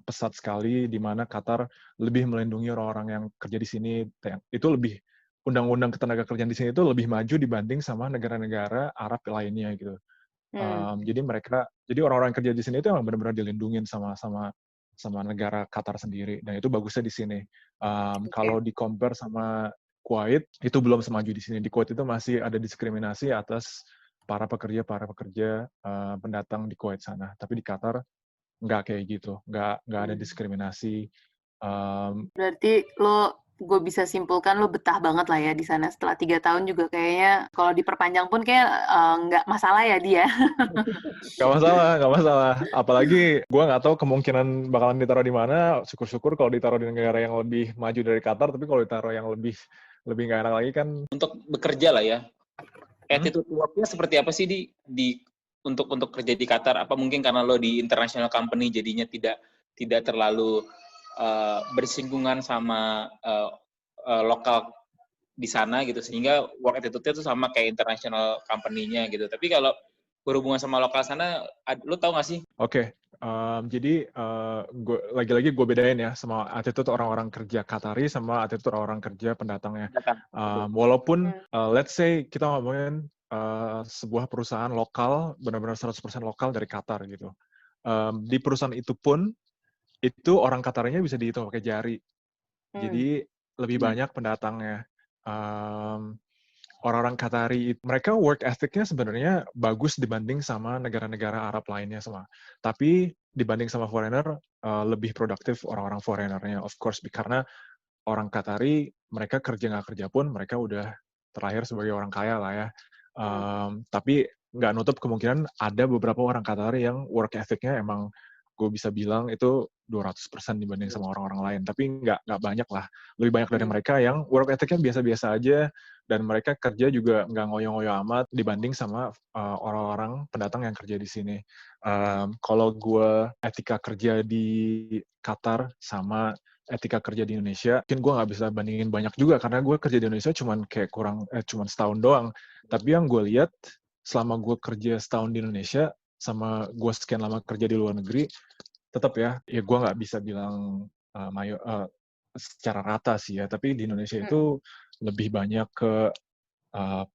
pesat sekali, di mana Qatar lebih melindungi orang-orang yang kerja di sini. Itu lebih undang-undang ketenaga kerjaan di sini itu lebih maju dibanding sama negara-negara Arab lainnya gitu. Jadi orang-orang yang kerja di sini itu emang benar-benar dilindungin sama negara Qatar sendiri, dan itu bagusnya di sini. Kalau di compare sama Kuwait, itu belum semaju di sini. Di Kuwait itu masih ada diskriminasi atas para pekerja pendatang di Kuwait sana. Tapi di Qatar nggak kayak gitu, nggak ada diskriminasi. Berarti gue bisa simpulkan lo betah banget lah ya di sana. Setelah 3 tahun juga kayaknya kalau diperpanjang pun kayak nggak masalah ya dia. Nggak masalah. Apalagi gue nggak tahu kemungkinan bakalan ditaruh di mana. Syukur-syukur kalau ditaruh di negara yang lebih maju dari Qatar, tapi kalau ditaruh yang lebih nggak enak lagi kan. Untuk bekerja lah ya. Attitude work-nya seperti apa sih untuk kerja di Qatar? Apa mungkin karena lo di international company jadinya tidak terlalu bersinggungan sama lokal di sana gitu, sehingga work attitude-nya tuh sama kayak international company-nya gitu. Tapi kalau berhubungan sama lokal sana, lo tau nggak sih? Oke. Jadi lagi-lagi gue bedain ya sama attitude orang-orang kerja Qatari sama attitude orang-orang kerja pendatangnya. Walaupun let's say kita ngomongin sebuah perusahaan lokal, benar-benar 100% lokal dari Qatar gitu. Di perusahaan itu pun, itu orang Qatarnya bisa dihitung pakai jari. Jadi lebih banyak pendatangnya. Orang-orang Qatari, mereka work ethic-nya sebenarnya bagus dibanding sama negara-negara Arab lainnya semua. Tapi dibanding sama foreigner, lebih produktif orang-orang foreigner-nya, of course. Karena orang Qatari, mereka kerja nggak kerja pun, mereka udah terlahir sebagai orang kaya lah ya. Tapi nggak nutup kemungkinan ada beberapa orang Qatari yang work ethic-nya emang gue bisa bilang itu 200% dibanding sama orang-orang lain. Tapi nggak banyak lah. Lebih banyak dari mereka yang work ethic-nya biasa-biasa aja, dan mereka kerja juga nggak ngoyo-ngoyo amat dibanding sama orang-orang pendatang yang kerja di sini. Kalau gue etika kerja di Qatar sama etika kerja di Indonesia, mungkin gue nggak bisa bandingin banyak juga, karena gue kerja di Indonesia cuman setahun doang. Tapi yang gue lihat, selama gue kerja setahun di Indonesia, sama gue sekian lama kerja di luar negeri, tetap ya gue nggak bisa bilang secara rata sih ya, tapi di Indonesia itu lebih banyak ke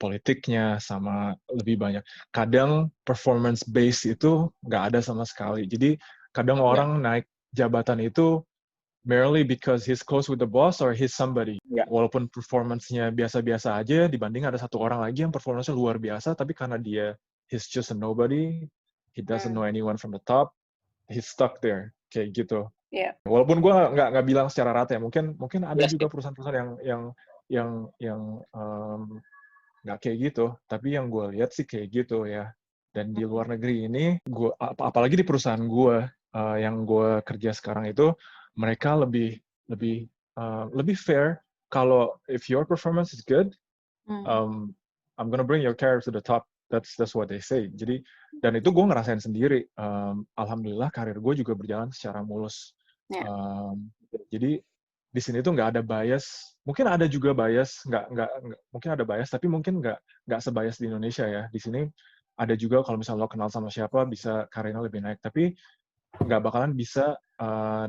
politiknya, sama lebih banyak. Kadang performance base itu nggak ada sama sekali. Jadi kadang orang naik jabatan itu merely because he's close with the boss or he's somebody. Walaupun performance-nya biasa-biasa aja, dibanding ada satu orang lagi yang performance-nya luar biasa, tapi karena he's just a nobody, he doesn't know anyone from the top, he's stuck there, kayak gitu. Walaupun gue nggak bilang secara rata ya, mungkin ada juga perusahaan-perusahaan yang nggak kayak gitu, tapi yang gue lihat sih kayak gitu ya. Dan di luar negeri ini, apalagi di perusahaan gue yang gue kerja sekarang itu, mereka lebih fair. Kalau if your performance is good, I'm gonna bring your career to the top. That's what they say. Jadi, dan itu gue ngerasain sendiri. Alhamdulillah karir gue juga berjalan secara mulus. Jadi di sini tuh nggak ada bias. Mungkin ada juga bias, nggak mungkin ada bias, tapi mungkin nggak sebias di Indonesia ya. Di sini ada juga kalau misalnya lo kenal sama siapa, bisa karirnya lebih naik. Tapi nggak bakalan bisa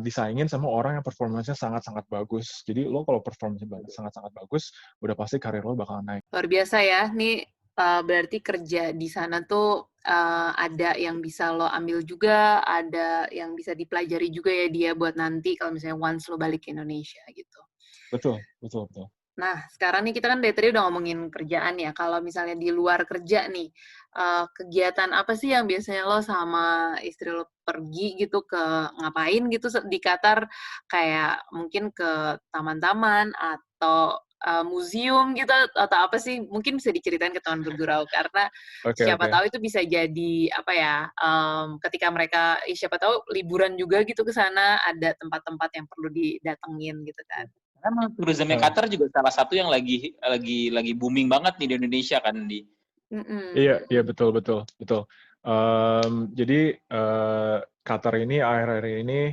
disaingin sama orang yang performanya sangat-sangat bagus. Jadi lo kalau performanya sangat-sangat bagus, udah pasti karir lo bakalan naik. Luar biasa ya. Nih berarti kerja di sana tuh ada yang bisa lo ambil juga, ada yang bisa dipelajari juga ya dia buat nanti kalau misalnya once lo balik ke Indonesia gitu. Betul. Nah, sekarang nih kita kan dari tadi udah ngomongin kerjaan ya. Kalau misalnya di luar kerja nih, kegiatan apa sih yang biasanya lo sama istri lo pergi gitu ke ngapain gitu di Qatar? Kayak mungkin ke taman-taman atau museum gitu atau apa sih? Mungkin bisa diceritain ke teman bergurau karena siapa tahu itu bisa jadi apa ya? Ketika mereka siapa tahu liburan juga gitu ke sana ada tempat-tempat yang perlu didatengin gitu kan. Karena tourismnya Qatar juga salah satu yang lagi booming banget nih di Indonesia kan, di. Iya betul. Jadi Qatar ini akhir-akhir ini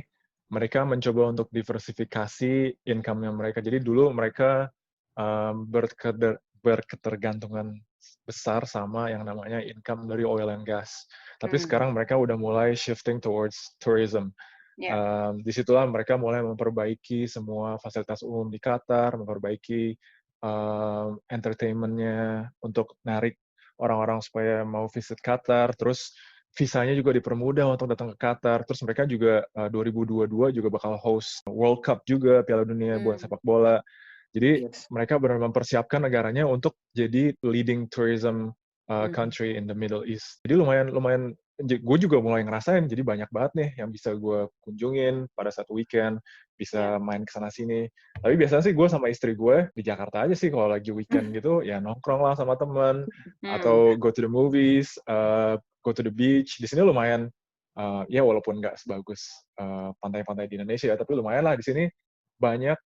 mereka mencoba untuk diversifikasi income-nya mereka. Jadi dulu mereka berketergantungan besar sama yang namanya income dari oil and gas. Tapi sekarang mereka udah mulai shifting towards tourism. Disitulah mereka mulai memperbaiki semua fasilitas umum di Qatar, memperbaiki entertainment-nya untuk narik orang-orang supaya mau visit Qatar, terus visanya juga dipermudah untuk datang ke Qatar, terus mereka juga 2022 juga bakal host World Cup juga, Piala Dunia buat sepak bola. Jadi mereka benar mempersiapkan negaranya untuk jadi leading tourism country in the Middle East. Jadi lumayan gue juga mulai ngerasain, jadi banyak banget nih yang bisa gue kunjungin pada satu weekend, bisa main kesana sini. Tapi biasanya sih gue sama istri gue di Jakarta aja sih kalau lagi weekend gitu, ya nongkrong lah sama temen, atau go to the movies, go to the beach. Di sini lumayan, ya walaupun nggak sebagus pantai-pantai di Indonesia, tapi lumayan lah di sini banyak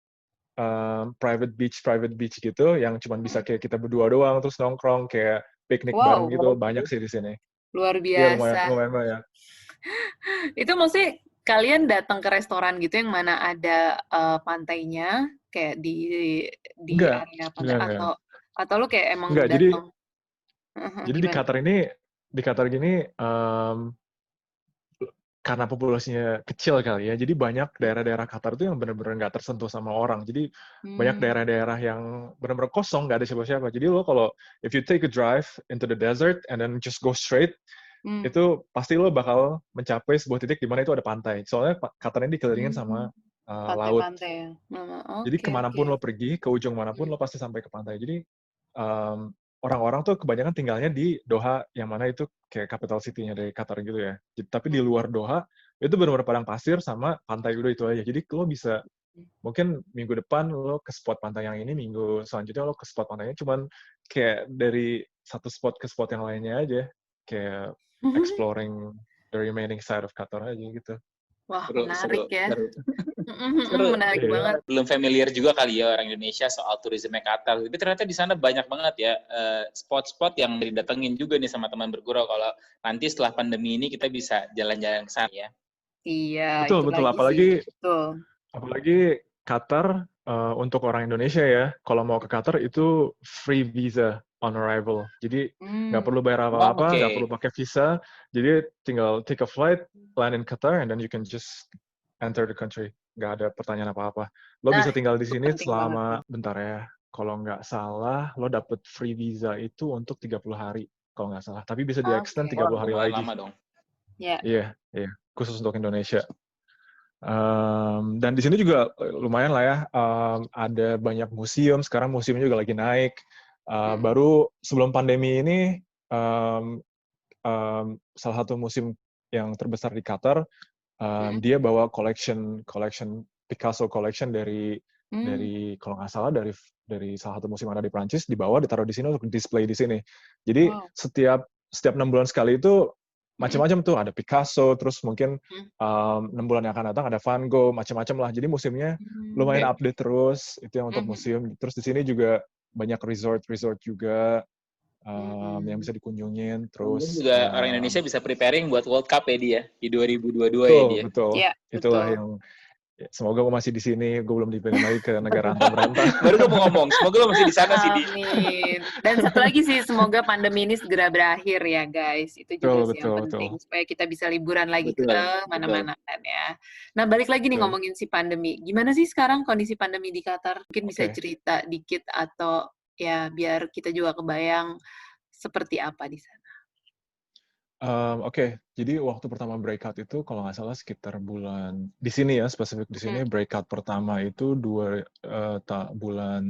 private beach gitu, yang cuma bisa kayak kita berdua doang, terus nongkrong kayak piknik bareng gitu, banyak sih di sini. Luar Iya, biasa. lumayan banyak. Itu maksudnya kalian datang ke restoran gitu yang mana ada pantainya, kayak di area pantai, atau lu kayak emang datang? Jadi di Qatar gini, karena populasinya kecil kali ya, jadi banyak daerah-daerah Qatar itu yang benar-benar nggak tersentuh sama orang. Jadi banyak daerah-daerah yang benar-benar kosong, nggak ada siapa-siapa. Jadi lo kalau if you take a drive into the desert and then just go straight, itu pasti lo bakal mencapai sebuah titik di mana itu ada pantai. Soalnya Qatar ini dikelilingin sama laut. Pantai-pantai ya. Jadi Oke, kemanapun lo pergi, ke ujung manapun lo pasti sampai ke pantai. Jadi orang-orang tuh kebanyakan tinggalnya di Doha, yang mana itu kayak capital city-nya dari Qatar gitu ya. Tapi di luar Doha, itu benar-benar padang pasir sama pantai udah itu aja. Jadi lo bisa, mungkin minggu depan lo ke spot pantai yang ini, minggu selanjutnya lo ke spot pantainya, cuman kayak dari satu spot ke spot yang lainnya aja. Kayak exploring the remaining side of Qatar aja gitu. Wah, Seru, menarik ya. seru. Seru. Menarik banget. Belum familiar juga kali ya orang Indonesia soal turisme Qatar. Tapi ternyata di sana banyak banget ya spot-spot yang didatengin juga nih sama teman bergurau. Kalau nanti setelah pandemi ini kita bisa jalan-jalan ke sana ya. Iya, Betul, itu betul. lagi Apalagi sih. Betul. apalagi Qatar untuk orang Indonesia ya, kalau mau ke Qatar itu free visa on arrival. Jadi nggak perlu bayar apa-apa, nggak perlu pakai visa. Jadi tinggal take a flight, land in Qatar, and then you can just enter the country. Nggak ada pertanyaan apa-apa. Lo bisa tinggal di sini selama, bentar ya, kalau nggak salah, lo dapet free visa itu untuk 30 hari, kalau nggak salah. Tapi bisa di-extend 30 hari lagi. Lama dong. Iya, khusus untuk Indonesia. Dan di sini juga lumayan lah ya, ada banyak museum, sekarang museumnya juga lagi naik. Baru sebelum pandemi ini, salah satu museum yang terbesar di Qatar, dia bawa collection Picasso collection dari kalau nggak salah dari salah satu museum yang ada di Prancis, dibawa ditaruh di sini untuk display di sini. Jadi setiap 6 bulan sekali itu macam-macam tuh, ada Picasso, terus mungkin 6 bulan yang akan datang ada Van Gogh, macam-macam lah. Jadi museumnya lumayan update terus, itu yang untuk museum. Terus di sini juga banyak resort juga yang bisa dikunjungin. Terus juga orang Indonesia bisa preparing buat World Cup ya dia di 2022 ya dia. Betul. Itulah yang semoga gue masih di sini, gue belum dipindahin lagi ke negara antar merantau. Baru gue mau ngomong, semoga lo masih di sana sih. Amin. Dan satu lagi sih, semoga pandemi ini segera berakhir ya guys. Itu juga sih yang penting, supaya kita bisa liburan lagi ke mana-mana kan ya. Nah, balik lagi nih ngomongin si pandemi. Gimana sih sekarang kondisi pandemi di Qatar? Mungkin bisa cerita dikit atau ya biar kita juga kebayang seperti apa di sana. Jadi waktu pertama breakout itu kalau nggak salah sekitar bulan di sini ya, spesifik di sini breakout pertama itu bulan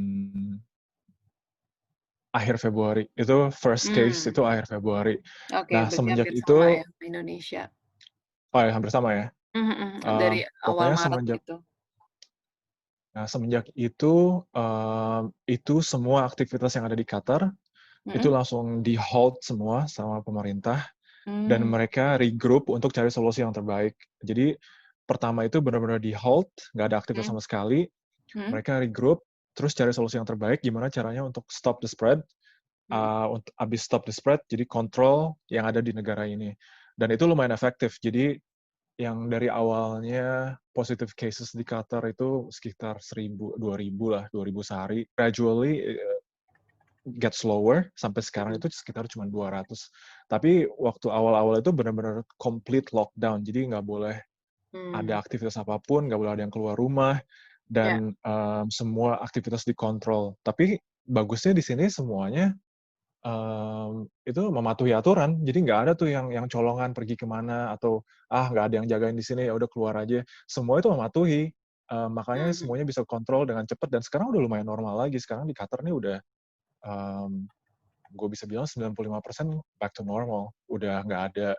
akhir Februari. Itu first case itu akhir Februari. Nah, semenjak itu sama ya, Indonesia. Hampir sama ya. Dari awal pokoknya Maret gitu. Nah, semenjak itu semua aktivitas yang ada di Qatar itu langsung di halt semua sama pemerintah. Dan mereka regroup untuk cari solusi yang terbaik. Jadi pertama itu benar-benar di halt, nggak ada aktivitas sama sekali. Mereka regroup, terus cari solusi yang terbaik. Gimana caranya untuk stop the spread? Untuk abis stop the spread, jadi kontrol yang ada di negara ini. Dan itu lumayan efektif. Jadi yang dari awalnya positive cases di Qatar itu sekitar 1.000, 2.000 lah, 2.000 sehari. Gradually get slower, sampai sekarang itu sekitar cuma 200. Tapi waktu awal-awal itu benar-benar complete lockdown, jadi nggak boleh ada aktivitas apapun, nggak boleh ada yang keluar rumah, dan semua aktivitas dikontrol. Tapi bagusnya di sini semuanya itu mematuhi aturan, jadi nggak ada tuh yang colongan pergi kemana, atau nggak ada yang jagain di sini, ya udah keluar aja. Semua itu mematuhi, makanya semuanya bisa kontrol dengan cepat, dan sekarang udah lumayan normal lagi. Sekarang di Qatar nih udah gue bisa bilang 95% back to normal. Udah nggak ada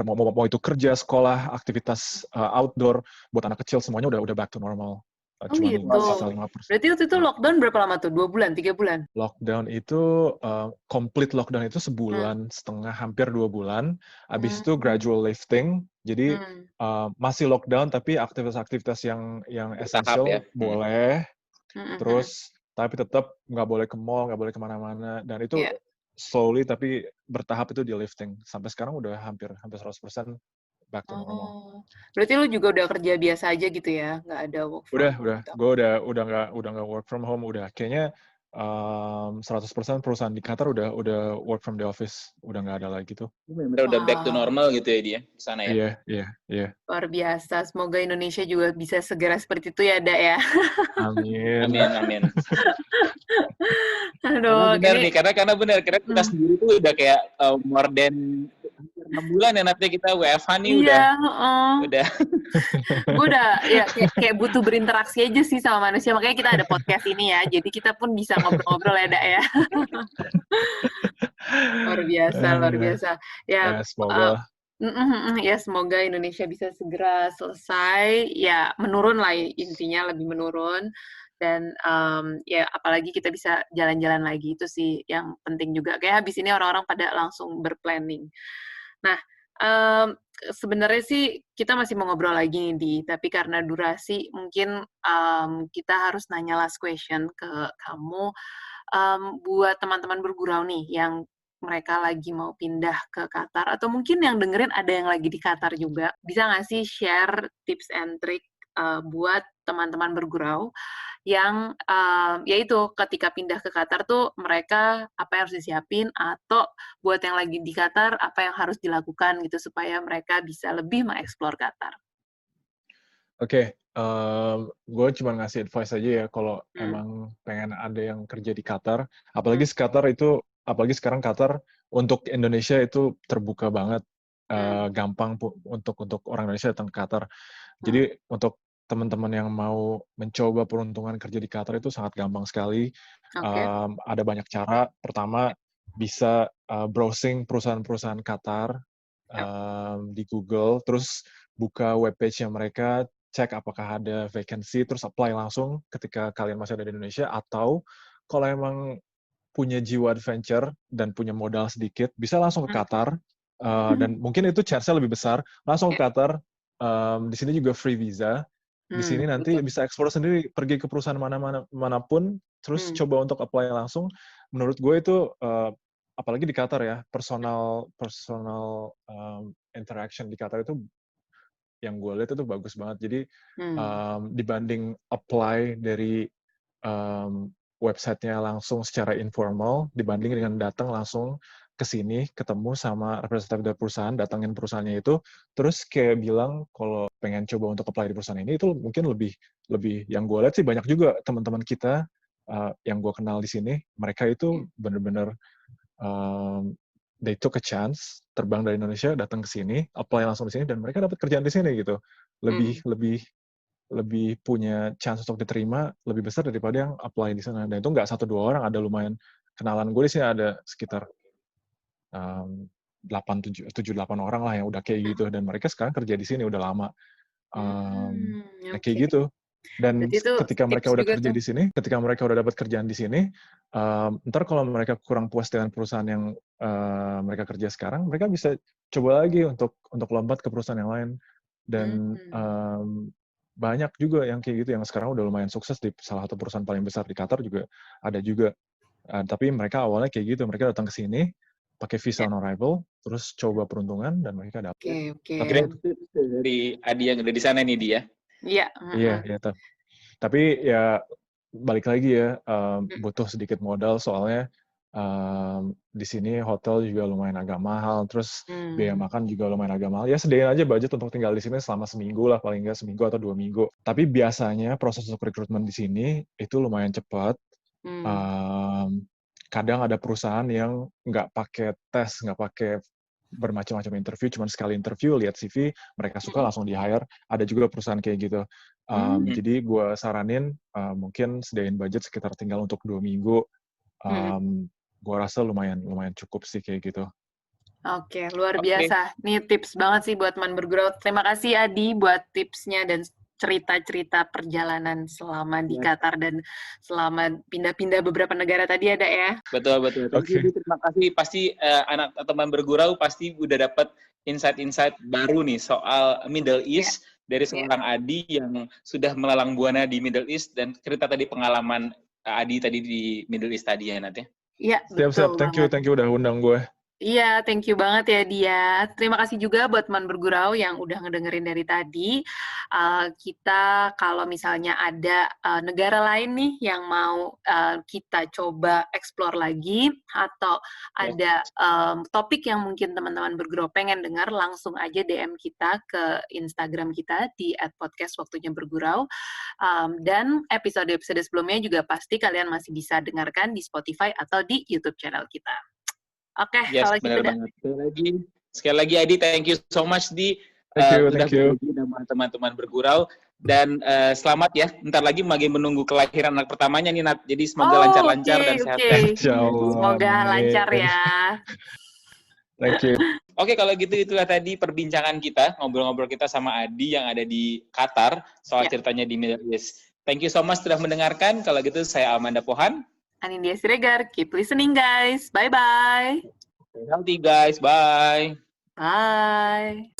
mau itu kerja, sekolah, aktivitas outdoor buat anak kecil, semuanya udah back to normal. Cuma gitu. Berarti waktu itu lockdown berapa lama tuh? 2 bulan, 3 bulan? Lockdown itu, complete lockdown itu sebulan setengah, hampir 2 bulan. Abis itu gradual lifting. Jadi masih lockdown, tapi aktivitas-aktivitas yang essential boleh. Terus, tapi tetap nggak boleh ke mall, nggak boleh kemana-mana. Dan itu slowly tapi bertahap itu di lifting. Sampai sekarang udah hampir 100% back to normal. Berarti lu juga udah kerja biasa aja gitu ya? Nggak ada work from home? Gue udah nggak work from home. Udah kayaknya 100% perusahaan di Qatar udah work from the office, udah nggak ada lagi tuh. Bener udah back to normal gitu ya dia di sana ya. Iya. Luar biasa. Semoga Indonesia juga bisa segera seperti itu ya, Dak ya. Amin. Aduh, Benar ini nih, karena benar, karena kita sendiri tuh udah kayak more than 6 bulan ya nanti kita WFH nih iya, udah. gue udah ya kayak butuh berinteraksi aja sih sama manusia, makanya kita ada podcast ini ya, jadi kita pun bisa ngobrol-ngobrol ya, Dak ya. Luar biasa. Ya, Semoga. ya semoga Indonesia bisa segera selesai, ya menurun lah intinya, lebih menurun. Dan ya apalagi kita bisa jalan-jalan lagi, itu sih yang penting juga. Kayak habis ini orang-orang pada langsung berplanning. Nah, sebenarnya sih kita masih mau ngobrol lagi nih, Di, tapi karena durasi mungkin kita harus nanya last question ke kamu. Buat teman-teman bergurau nih yang mereka lagi mau pindah ke Qatar, atau mungkin yang dengerin ada yang lagi di Qatar juga, bisa nggak sih share tips and trick buat teman-teman bergurau yang yaitu ketika pindah ke Qatar tuh mereka apa yang harus disiapin, atau buat yang lagi di Qatar apa yang harus dilakukan gitu supaya mereka bisa lebih mengeksplor Qatar. Oke, gue cuma ngasih advice aja ya kalau emang pengen ada yang kerja di Qatar, apalagi sekarang Qatar untuk Indonesia itu terbuka banget, gampang untuk orang Indonesia datang ke Qatar. Jadi untuk teman-teman yang mau mencoba peruntungan kerja di Qatar itu sangat gampang sekali. Ada banyak cara. Pertama, bisa browsing perusahaan-perusahaan Qatar di Google, terus buka webpage-nya mereka, cek apakah ada vacancy, terus apply langsung ketika kalian masih ada di Indonesia, atau kalau emang punya jiwa adventure dan punya modal sedikit, bisa langsung ke Qatar, dan mungkin itu chance-nya lebih besar, langsung ke Qatar. Di sini juga free visa. Di sini nanti bisa explore sendiri, pergi ke perusahaan manapun, terus coba untuk apply langsung. Menurut gue itu, apalagi di Qatar ya, personal interaction di Qatar itu yang gue lihat itu bagus banget. Jadi dibanding apply dari website-nya langsung secara informal, dibanding dengan datang langsung ke sini, ketemu sama representatif dari perusahaan, datangin perusahaannya itu, terus kayak bilang kalau pengen coba untuk apply di perusahaan ini, itu mungkin lebih yang gue lihat sih banyak juga teman-teman kita yang gue kenal di sini, mereka itu bener-bener they took a chance, terbang dari Indonesia, datang ke sini, apply langsung di sini, dan mereka dapat kerjaan di sini gitu. Lebih punya chance untuk diterima lebih besar daripada yang apply di sana. Dan itu nggak 1-2 orang, ada lumayan kenalan gue di sini ada sekitar 7-8 orang lah yang udah kayak gitu, dan mereka sekarang kerja di sini udah lama. Kayak gitu. Dan ketika mereka udah kerja di sini, ketika mereka udah dapat kerjaan di sini, ntar kalau mereka kurang puas dengan perusahaan yang mereka kerja sekarang, mereka bisa coba lagi untuk lompat ke perusahaan yang lain. Dan banyak juga yang kayak gitu, yang sekarang udah lumayan sukses di salah satu perusahaan paling besar di Qatar juga ada juga. Tapi mereka awalnya kayak gitu, mereka datang ke sini pakai visa on arrival, terus coba peruntungan, dan mereka dapet. Akhirnya dari Adi yang udah di sana nih dia. Iya. Tapi ya balik lagi ya, butuh sedikit modal soalnya di sini hotel juga lumayan agak mahal, terus biaya makan juga lumayan agak mahal. Ya sediain aja budget untuk tinggal di sini selama seminggu lah, paling nggak seminggu atau 2 minggu. Tapi biasanya proses untuk rekrutmen di sini itu lumayan cepat. Kadang ada perusahaan yang nggak pakai tes, nggak pakai bermacam-macam interview, cuma sekali interview, lihat CV, mereka suka langsung di-hire. Ada juga perusahaan kayak gitu. Jadi gue saranin mungkin sediain budget sekitar tinggal untuk 2 minggu. Gue rasa lumayan cukup sih kayak gitu. Oke, luar biasa. Ini tips banget sih buat teman bergurau. Terima kasih Adi buat tipsnya dan cerita-cerita perjalanan selama di Qatar dan selama pindah-pindah beberapa negara tadi ada ya. Betul. Terima kasih. Pasti anak teman bergurau pasti udah dapat insight-insight baru nih soal Middle East dari seorang Adi yang sudah melalang buana di Middle East, dan cerita tadi pengalaman Adi tadi di Middle East tadi ya Nat ya. Iya, betul. Siap. Thank you udah undang gue. Iya, thank you banget ya Dia. Terima kasih juga buat teman bergurau yang udah ngedengerin dari tadi. kita kalau misalnya ada negara lain nih yang mau kita coba explore lagi, atau ada topik yang mungkin teman-teman bergurau pengen dengar, langsung aja DM kita ke Instagram kita di @podcastwaktunyabergurau. Dan episode-episode sebelumnya juga pasti kalian masih bisa dengarkan di Spotify atau di YouTube channel kita. Oke, kalau gitu banget. Sekali lagi Adi, thank you so much Thank you. Sama teman-teman bergurau, dan selamat ya. Ntar lagi makin menunggu kelahiran anak pertamanya nih, Nat. Jadi semoga lancar-lancar dan sehat. Semoga lancar ya. Thank you. Oke, kalau gitu itulah tadi perbincangan kita, ngobrol-ngobrol kita sama Adi yang ada di Qatar soal ceritanya di Middle East. Thank you so much sudah mendengarkan. Kalau gitu saya Amanda Pohan. Anindya Siregar. Keep listening guys. Bye-bye. Stay healthy guys. Bye. Bye.